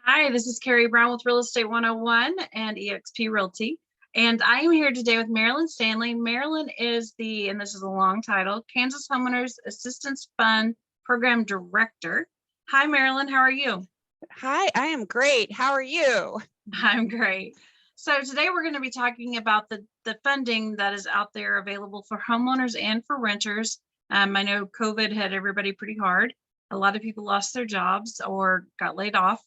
Hi, this is Karey Brown with Real Estate 101 and eXp Realty. And I am here today with Marilyn Stanley. Marilyn is and this is a long title, Kansas Homeowners Assistance Fund Program Director. Hi, Marilyn, how are you? Hi, I am great. How are you? I'm great. So today we're going to be talking about the funding that is out there available for homeowners and for renters. I know COVID hit everybody pretty hard. A lot of people lost their jobs or got laid off.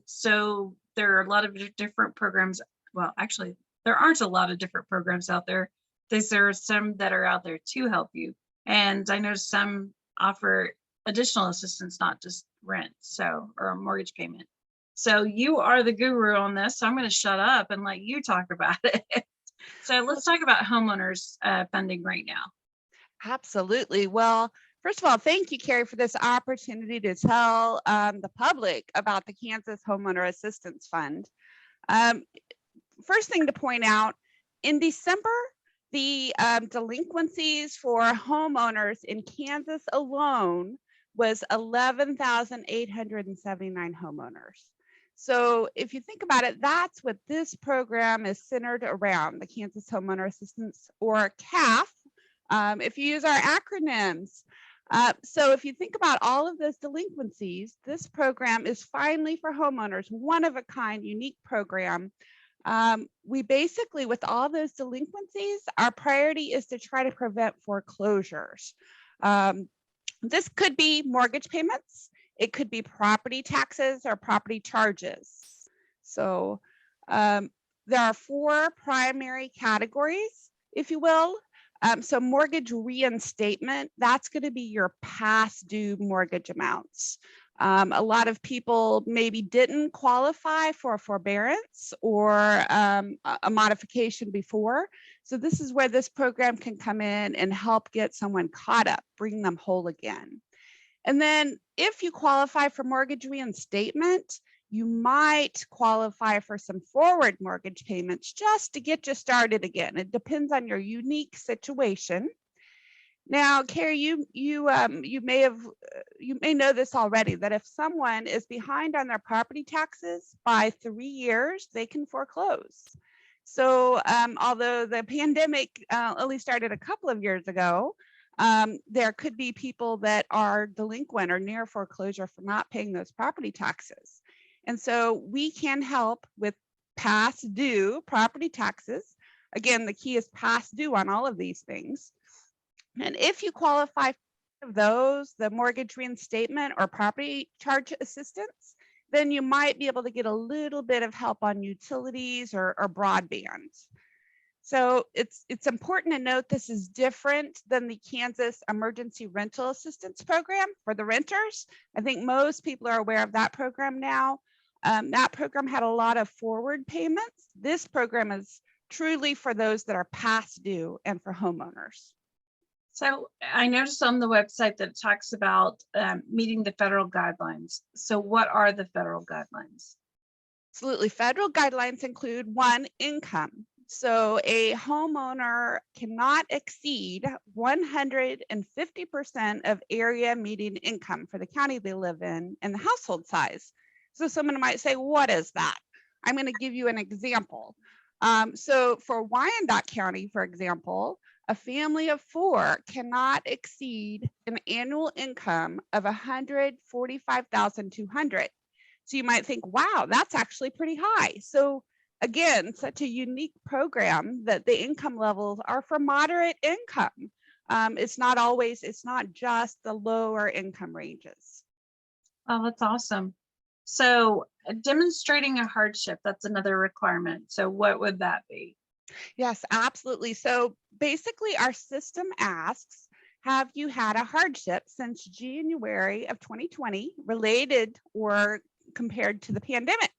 So there are a lot of different programs. Well, actually, there aren't a lot of different programs out there. There are some that are out there to help you. And I know some offer additional assistance, not just rent, or a mortgage payment. So you are the guru on this. So I'm going to shut up and let you talk about it. So let's talk about homeowners funding right now. Absolutely. Well, first of all, thank you, Karey, for this opportunity to tell the public about the Kansas Homeowner Assistance Fund. First thing to point out, in December, the delinquencies for homeowners in Kansas alone was 11,879 homeowners. So if you think about it, that's what this program is centered around, the Kansas Homeowner Assistance, or CAF, if you use our acronyms. So if you think about all of those delinquencies, this program is finally for homeowners, one of a kind, unique program. We basically, with all those delinquencies, our priority is to try to prevent foreclosures. This could be mortgage payments. It could be property taxes or property charges. So there are four primary categories, if you will. So mortgage reinstatement, that's going to be your past due mortgage amounts. A lot of people maybe didn't qualify for a forbearance or a modification before. So this is where this program can come in and help get someone caught up, bring them whole again. And then if you qualify for mortgage reinstatement, you might qualify for some forward mortgage payments just to get you started again. It depends on your unique situation. Now, Karey, you may know this already, that if someone is behind on their property taxes by 3 years, they can foreclose. So although the pandemic only started a couple of years ago, there could be people that are delinquent or near foreclosure for not paying those property taxes. And so we can help with past due property taxes. Again, the key is past due on all of these things. And if you qualify for those, the mortgage reinstatement or property charge assistance, then you might be able to get a little bit of help on utilities or broadband. So it's important to note this is different than the Kansas Emergency Rental Assistance Program for the renters. I think most people are aware of that program now. That program had a lot of forward payments. This program is truly for those that are past due and for homeowners. So I noticed on the website that it talks about meeting the federal guidelines. So what are the federal guidelines? Absolutely. Federal guidelines include one, income. So a homeowner cannot exceed 150% of area median income for the county they live in and the household size. So someone might say, what is that? I'm going to give you an example. So for Wyandotte County, for example, a family of 4 cannot exceed an annual income of $145,200. So you might think, wow, that's actually pretty high. So again, such a unique program that the income levels are for moderate income. It's not just the lower income ranges. Oh, that's awesome. So demonstrating a hardship, that's another requirement. So what would that be? Yes, absolutely. So basically our system asks, have you had a hardship since January of 2020 related or compared to the pandemic?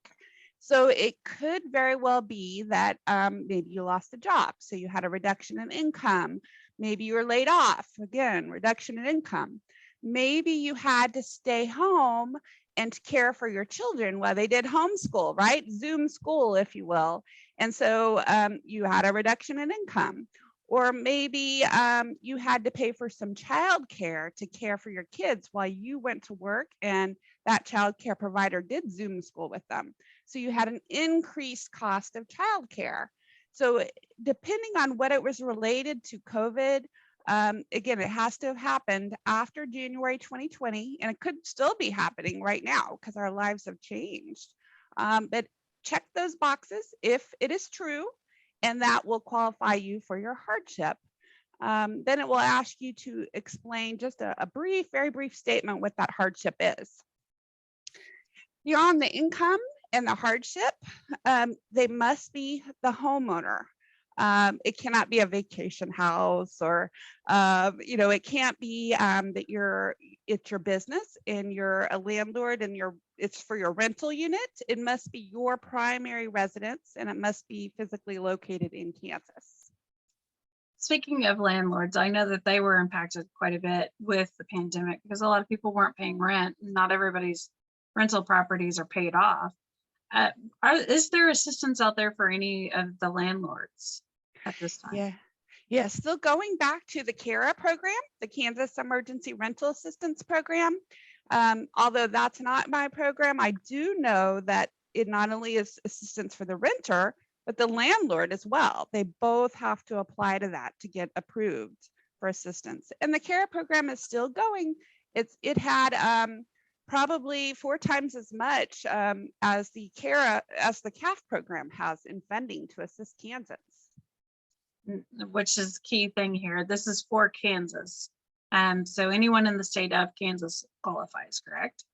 So it could very well be that maybe you lost a job, so you had a reduction in income. Maybe you were laid off, again, reduction in income. Maybe you had to stay home and care for your children while they did homeschool, right? Zoom school, if you will. And so you had a reduction in income. Or maybe you had to pay for some childcare to care for your kids while you went to work, and that childcare provider did Zoom school with them. So you had an increased cost of childcare. So depending on what it was related to COVID, again, it has to have happened after January 2020, and it could still be happening right now because our lives have changed. But check those boxes if it is true, and that will qualify you for your hardship. Then it will ask you to explain just a brief, very brief statement what that hardship is. Beyond the income and the hardship, they must be the homeowner. It cannot be a vacation house, or it can't be that it's your business and you're a landlord and it's for your rental unit. It must be your primary residence, and it must be physically located in Kansas. Speaking of landlords, I know that they were impacted quite a bit with the pandemic because a lot of people weren't paying rent. Not everybody's rental properties are paid off. Is there assistance out there for any of the landlords at this time? Yeah. Still going back to the CARA program, the Kansas Emergency Rental Assistance Program. Although that's not my program, I do know that it not only is assistance for the renter, but the landlord as well. They both have to apply to that to get approved for assistance. And the CARA program is still going. It had probably 4 times as much as the CAF program has in funding to assist Kansas. Which is the key thing here. This is for Kansas. So anyone in the state of Kansas qualifies, correct?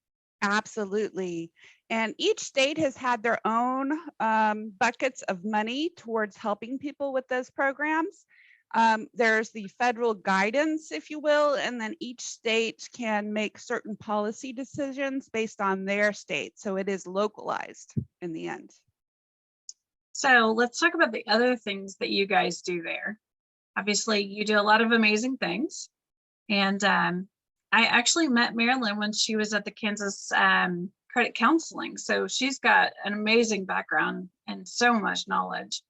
Absolutely. And each state has had their own buckets of money towards helping people with those programs. There's the federal guidance, if you will, and then each state can make certain policy decisions based on their state. So it is localized in the end. So let's talk about the other things that you guys do there. Obviously, you do a lot of amazing things. And I actually met Marilyn when she was at the Kansas Credit Counseling. So she's got an amazing background and so much knowledge.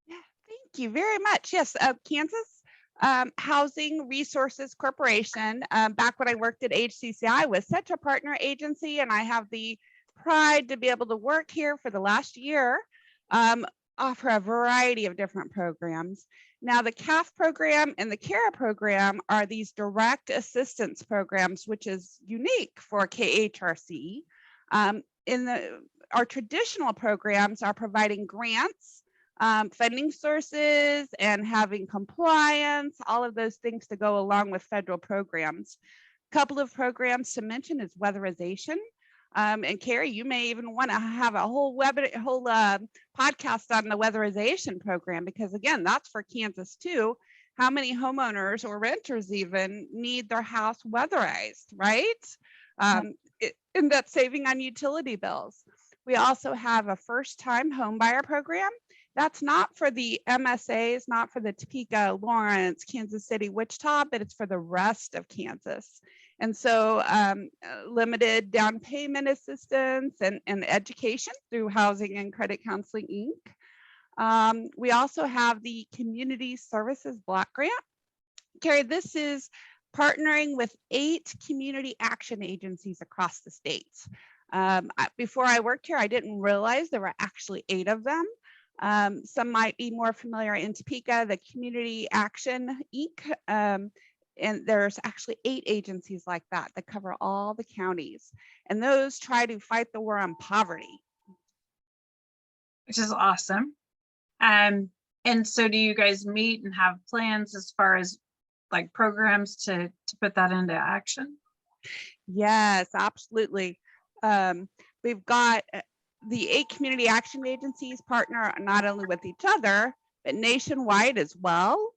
Yeah, thank you very much. Yes, Kansas Housing Resources Corporation, back when I worked at HCCI, was such a partner agency, and I have the pride to be able to work here for the last year, offer a variety of different programs. Now, the CAF program and the CARA program are these direct assistance programs, which is unique for KHRC. Our traditional programs are providing grants, funding sources, and having compliance, all of those things to go along with federal programs. A couple of programs to mention is weatherization. And Karey, you may even want to have a whole podcast on the weatherization program, because again, that's for Kansas too. How many homeowners or renters even need their house weatherized, right? It ends up saving on utility bills. We also have a first-time home buyer program. That's not for the MSAs, not for the Topeka, Lawrence, Kansas City, Wichita, but it's for the rest of Kansas. And so limited down payment assistance and education through Housing and Credit Counseling, Inc. We also have the Community Services Block Grant. Karey, this is partnering with 8 community action agencies across the states. Before I worked here, I didn't realize there were actually 8 of them. Some might be more familiar in Topeka, the Community Action, Inc. And there's actually 8 agencies like that cover all the counties. And those try to fight the war on poverty. Which is awesome. And so do you guys meet and have plans as far as like programs to put that into action? Yes, absolutely. We've got the 8 community action agencies partner not only with each other, but nationwide as well.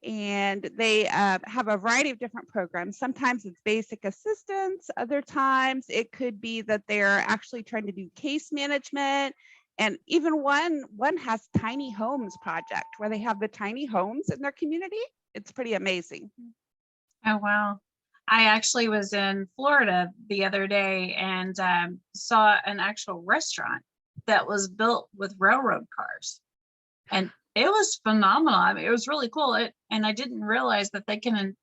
And they have a variety of different programs. Sometimes it's basic assistance. Other times it could be that they're actually trying to do case management. And even one has tiny homes project where they have the tiny homes in their community. It's pretty amazing. Oh, wow. I actually was in Florida the other day and saw an actual restaurant that was built with railroad cars. And It was phenomenal. I mean, it was really cool. And I didn't realize that they can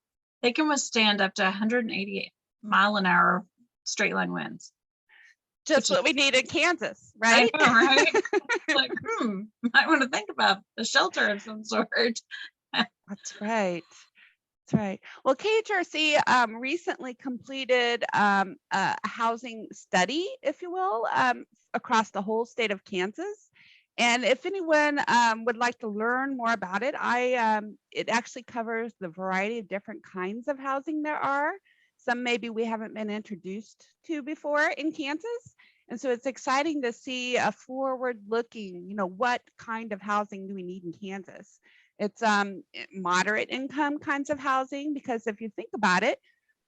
withstand up to 180 mile an hour straight line winds. Just what we need in Kansas, I right? know, right? Like, might want to think about a shelter of some sort. That's right. That's right. Well, KHRC recently completed a housing study, if you will, across the whole state of Kansas. And if anyone would like to learn more about it, it actually covers the variety of different kinds of housing there are. Some maybe we haven't been introduced to before in Kansas. And so it's exciting to see a forward-looking, what kind of housing do we need in Kansas? It's moderate income kinds of housing, because if you think about it,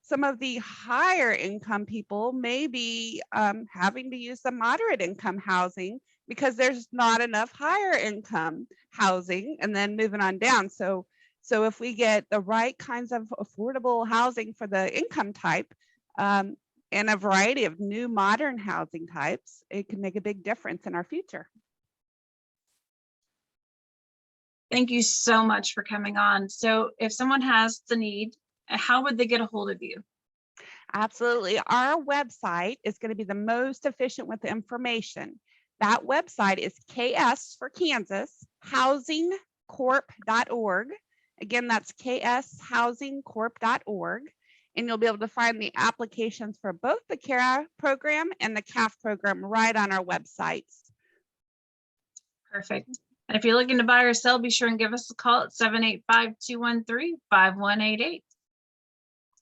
some of the higher income people may be having to use the moderate income housing because there's not enough higher income housing, and then moving on down. So if we get the right kinds of affordable housing for the income type, and a variety of new modern housing types, it can make a big difference in our future. Thank you so much for coming on. So if someone has the need, how would they get a hold of you? Absolutely. Our website is going to be the most efficient with the information. That website is KS for Kansas, housingcorp.org. Again, that's kshousingcorp.org. And you'll be able to find the applications for both the CARA program and the CAF program right on our websites. Perfect. And if you're looking to buy or sell, be sure and give us a call at 785-213-5188.